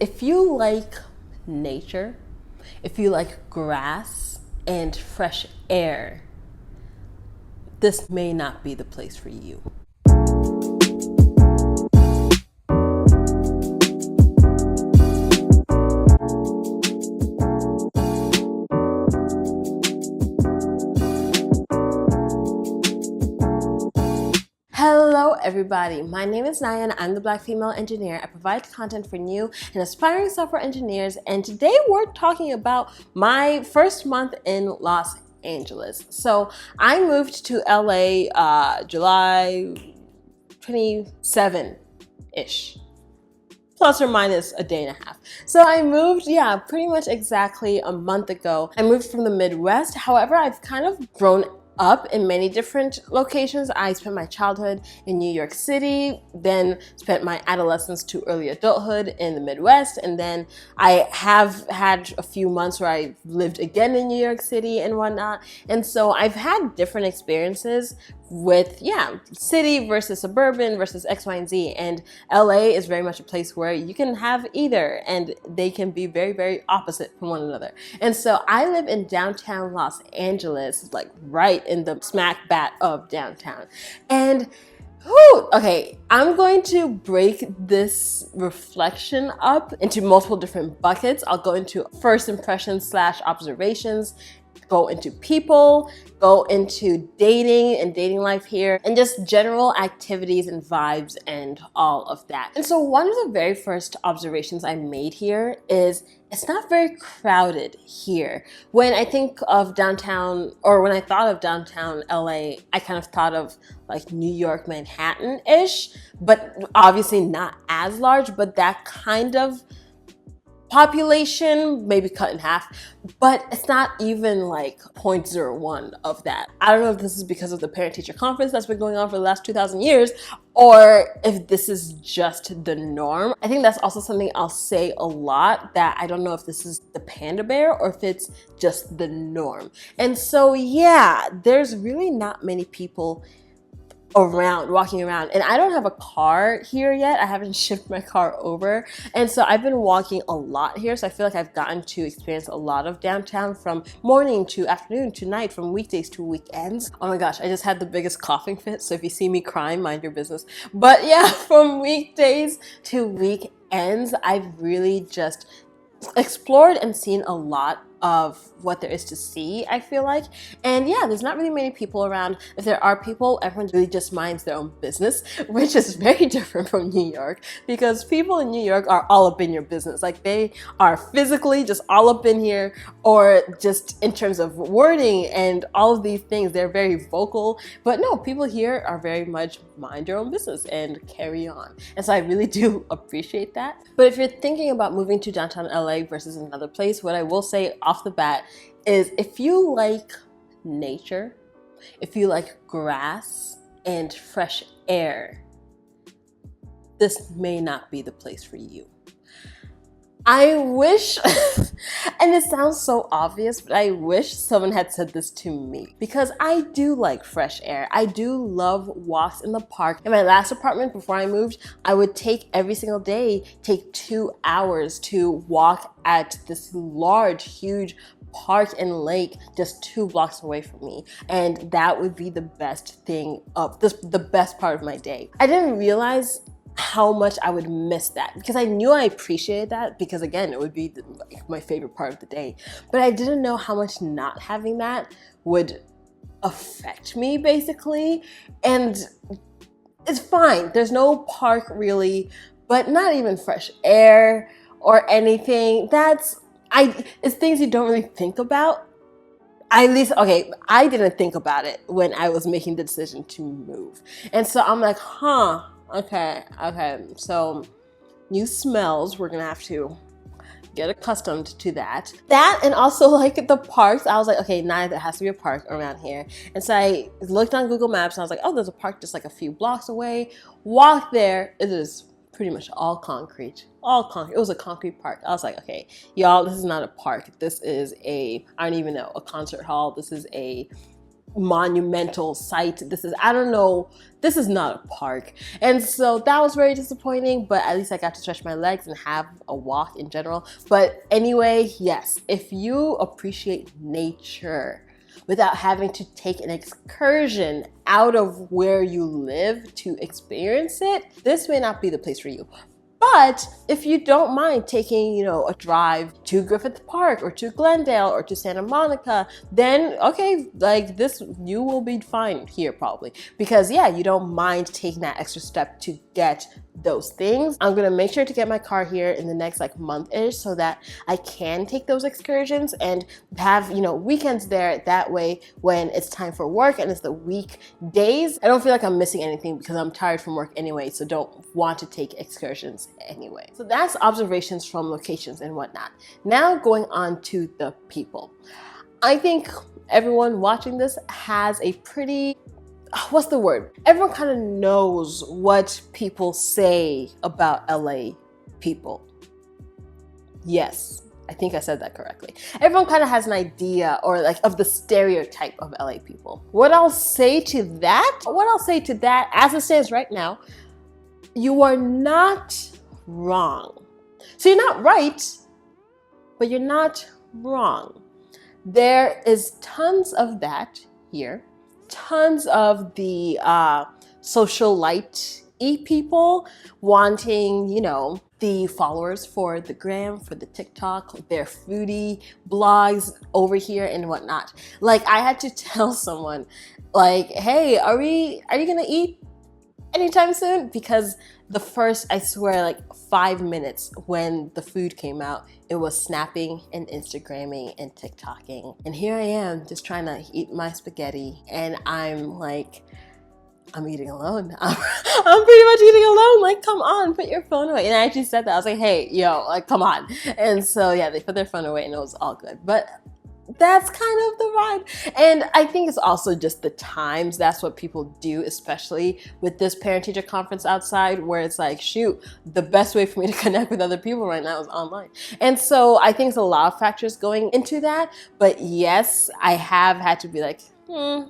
If you like nature, if you like grass and fresh air, this may not be the place for you. Hello everybody, my name is Naya and I'm the Black female engineer. I provide content for new and aspiring software engineers, and today we're talking about my first month in Los Angeles. So I moved to LA July 27-ish. Plus or minus a day and a half. So I moved, pretty much exactly a month ago. I moved from the Midwest. However, I've kind of grown up in many different locations. I spent my childhood in New York City, then spent my adolescence to early adulthood in the Midwest, and then I have had a few months where I lived again in New York City and whatnot. And so I've had different experiences with, city versus suburban versus X, Y, and Z. And LA is very much a place where you can have either, and they can be very, very opposite from one another. And so I live in downtown Los Angeles, like right in the smack bat of downtown. And okay, I'm going to break this reflection up into multiple different buckets. I'll go into first impressions / observations, go into people, go into dating and dating life here, and just general activities and vibes and all of that. And so one of the very first observations I made here is it's not very crowded here. When I think of downtown, or when I thought of downtown LA, I kind of thought of like New York, Manhattan-ish, but obviously not as large, but that kind of population, maybe cut in half, but it's not even like 0.01 of that. I don't know if this is because of the parent-teacher conference that's been going on for the last 2,000 years, or if this is just the norm. I think that's also something I'll say a lot, that I don't know if this is the panda bear or if it's just the norm. And so there's really not many people walking around, and I don't have a car here yet. I haven't shipped my car over, and so I've been walking a lot here, so I feel like I've gotten to experience a lot of downtown, from morning to afternoon to night, from weekdays to weekends. Oh my gosh, I just had the biggest coughing fit, so if you see me crying, mind your business. But from weekdays to weekends, I've really just explored and seen a lot of what there is to see, I feel like. And there's not really many people around. If there are people, everyone really just minds their own business, which is very different from New York, because people in New York are all up in your business. Like, they are physically just all up in here, or just in terms of wording and all of these things, they're very vocal. But no, people here are very much mind your own business and carry on. And so I really do appreciate that. But if you're thinking about moving to downtown LA versus another place, what I will say off the bat is, if you like nature, if you like grass and fresh air, this may not be the place for you. I wish, and it sounds so obvious, but I wish someone had said this to me, because I do like fresh air. I do love walks in the park. In my last apartment before I moved, I would take 2 hours to walk at this large, huge park and lake just 2 blocks away from me, and that would be the best thing of this, the best part of my day. I didn't realize how much I would miss that, because I knew I appreciated that, because again, it would be my favorite part of the day, but I didn't know how much not having that would affect me, basically. And it's fine, there's no park really, but not even fresh air or anything. It's things you don't really think about. At least, okay, I didn't think about it when I was making the decision to move. And so I'm like, okay, so new smells, we're gonna have to get accustomed to that. And also like the parks, I was like, okay, now there has to be a park around here. And so I looked on Google Maps and I was like, oh, there's a park just like a few blocks away. Walked there, it is pretty much all concrete. It was a concrete park. I was like, okay, y'all, this is not a park. This is I don't even know, a concert hall. This is a monumental site. This is, I don't know, this is not a park. And so that was very disappointing, but at least I got to stretch my legs and have a walk in general. But anyway, yes, if you appreciate nature without having to take an excursion out of where you live to experience it, this may not be the place for you. But if you don't mind taking, you know, a drive to Griffith Park or to Glendale or to Santa Monica, then okay, like this, you will be fine here probably. Because yeah, you don't mind taking that extra step to get those things. I'm gonna make sure to get my car here in the next like month-ish so that I can take those excursions and have, you know, weekends there. That way when it's time for work and it's the weekdays, I don't feel like I'm missing anything because I'm tired from work anyway, so don't want to take excursions anyway. So that's observations from locations and whatnot. Now going on to the people. I think everyone watching this has a pretty, what's the word? Everyone kind of knows what people say about LA people. Yes, I think I said that correctly. Everyone kind of has an idea or like of the stereotype of LA people. What I'll say to that, as it stands right now, you are not wrong. So you're not right, but you're not wrong. There is tons of that here. Tons of the socialite-y people wanting, you know, the followers for the gram, for the TikTok, their foodie blogs over here and whatnot. Like I had to tell someone, like, hey, are you gonna eat anytime soon? Because the first, I swear, like 5 minutes when the food came out, it was snapping and Instagramming and TikToking. And here I am just trying to eat my spaghetti and I'm like, I'm eating alone. I'm pretty much eating alone. Like, come on, put your phone away. And I actually said that. I was like, hey, yo, like, come on. And so, yeah, they put their phone away and it was all good. But that's kind of the vibe. And I think it's also just the times. That's what people do, especially with this parent-teacher conference outside, where it's like, shoot, the best way for me to connect with other people right now is online. And so I think it's a lot of factors going into that. But yes, I have had to be like,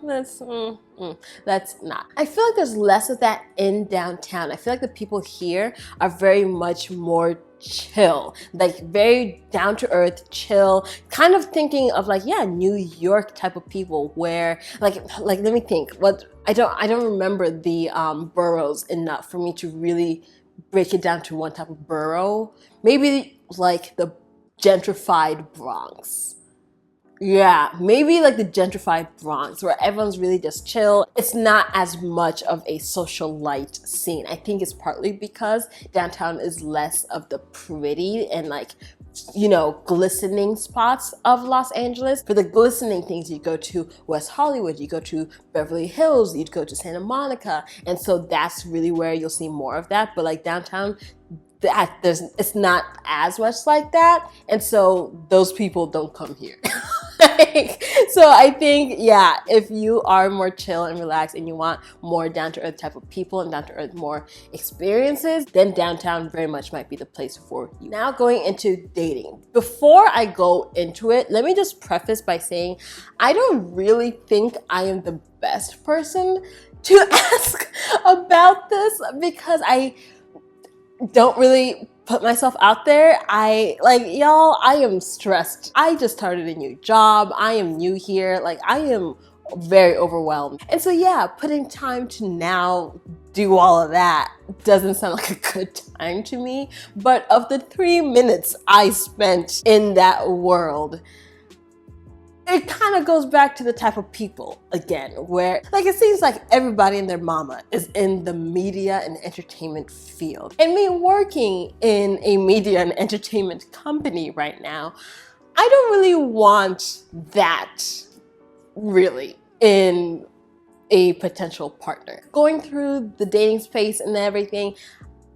that's not. I feel like there's less of that in downtown. I feel like the people here are very much more chill, like very down to earth, chill, kind of thinking of like, yeah, New York type of people where like let me think. What I don't remember the boroughs enough for me to really break it down to one type of borough. Maybe like the gentrified Bronx. Yeah, maybe like the gentrified Bronx where everyone's really just chill. It's not as much of a socialite scene. I think it's partly because downtown is less of the pretty and like, you know, glistening spots of Los Angeles. For the glistening things, you go to West Hollywood, you go to Beverly Hills, you'd go to Santa Monica. And so that's really where you'll see more of that. But like downtown, it's not as much like that. And so those people don't come here. So I think, yeah, if you are more chill and relaxed and you want more down-to-earth type of people and down-to-earth more experiences, then downtown very much might be the place for you. Now going into dating. Before I go into it, let me just preface by saying I don't really think I am the best person to ask about this because I don't really put myself out there. Y'all, I am stressed. I just started a new job. I am new here. Like, I am very overwhelmed. And so yeah, putting time to now do all of that doesn't sound like a good time to me. But of the 3 minutes I spent in that world, it kind of goes back to the type of people again, where like it seems like everybody and their mama is in the media and entertainment field. And me working in a media and entertainment company right now, I don't really want that really in a potential partner. Going through the dating space and everything,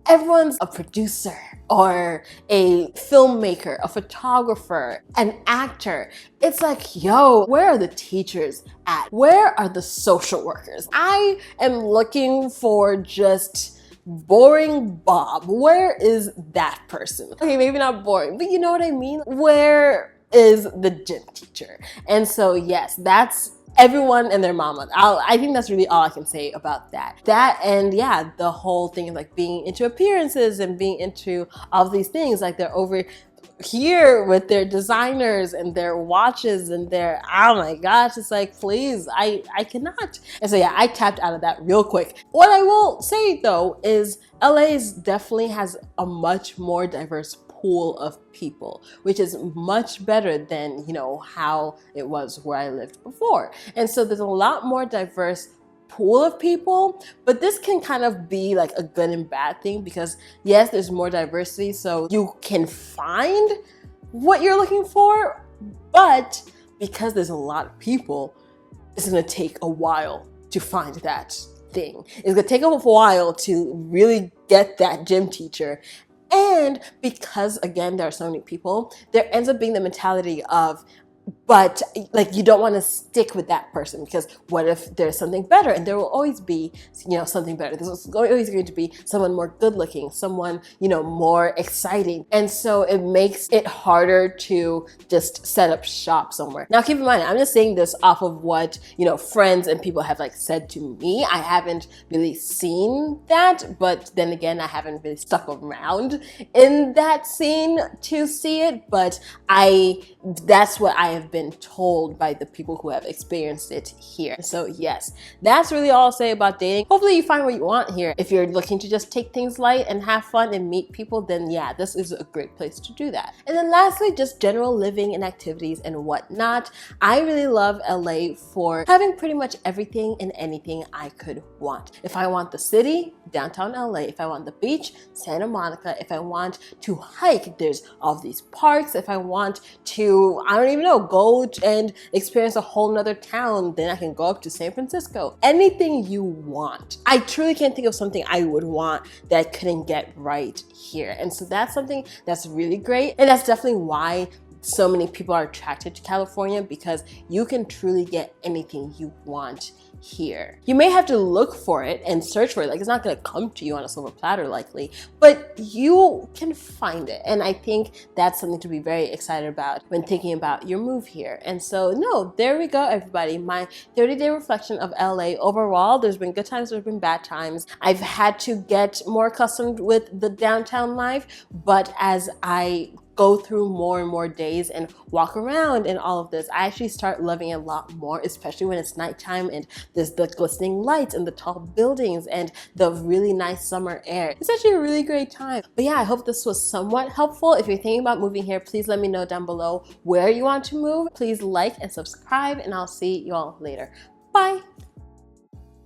everyone's a producer or a filmmaker, a photographer, an actor. It's like, yo, where are the teachers at? Where are the social workers? I am looking for just boring Bob. Where is that person? Okay, maybe not boring, but you know what I mean? Where is the gym teacher? And so yes, that's everyone and their mama. I think that's really all I can say about that. That, and yeah, the whole thing of like being into appearances and being into all of these things. Like they're over here with their designers and their watches and their, oh my gosh, it's like, please, I cannot. And so yeah, I tapped out of that real quick. What I will say though is LA definitely has a much more diverse pool of people, which is much better than, you know, how it was where I lived before. And so there's a lot more diverse pool of people, but this can kind of be like a good and bad thing, because yes, there's more diversity, so you can find what you're looking for, but because there's a lot of people, it's gonna take a while to find that thing. It's gonna take a while to really get that gym teacher. And because again, there are so many people, there ends up being the mentality of, but like, you don't want to stick with that person, because what if there's something better? And there will always be, you know, something better. There's always going to be someone more good looking, someone, you know, more exciting. And so it makes it harder to just set up shop somewhere. Now, keep in mind, I'm just saying this off of what, you know, friends and people have like said to me. I haven't really seen that, but then again, I haven't really stuck around in that scene to see it, but that's what I have been told by the people who have experienced it here. So yes, that's really all I'll say about dating. Hopefully you find what you want here. If you're looking to just take things light and have fun and meet people, then yeah, this is a great place to do that. And then lastly, just general living and activities and whatnot. I really love LA for having pretty much everything and anything I could want. If I want the city, downtown LA. If I want the beach, Santa Monica. If I want to hike, there's all of these parks. If I want to, I don't even know, go and experience a whole nother town, then I can go up to San Francisco. Anything you want. I truly can't think of something I would want that I couldn't get right here. And so that's something that's really great. And that's definitely why so many people are attracted to California, because you can truly get anything you want here. You may have to look for it and search for it. Like, it's not gonna come to you on a silver platter likely, but you can find it. And I think that's something to be very excited about when thinking about your move here. And so no, there we go, everybody. My 30-day reflection of LA. Overall, there's been good times, there's been bad times. I've had to get more accustomed with the downtown life, but as I go through more and more days and walk around and all of this, I actually start loving it a lot more, especially when it's nighttime and there's the glistening lights and the tall buildings and the really nice summer air. It's actually a really great time. But yeah, I hope this was somewhat helpful. If you're thinking about moving here, please let me know down below where you want to move. Please like and subscribe, and I'll see you all later. Bye.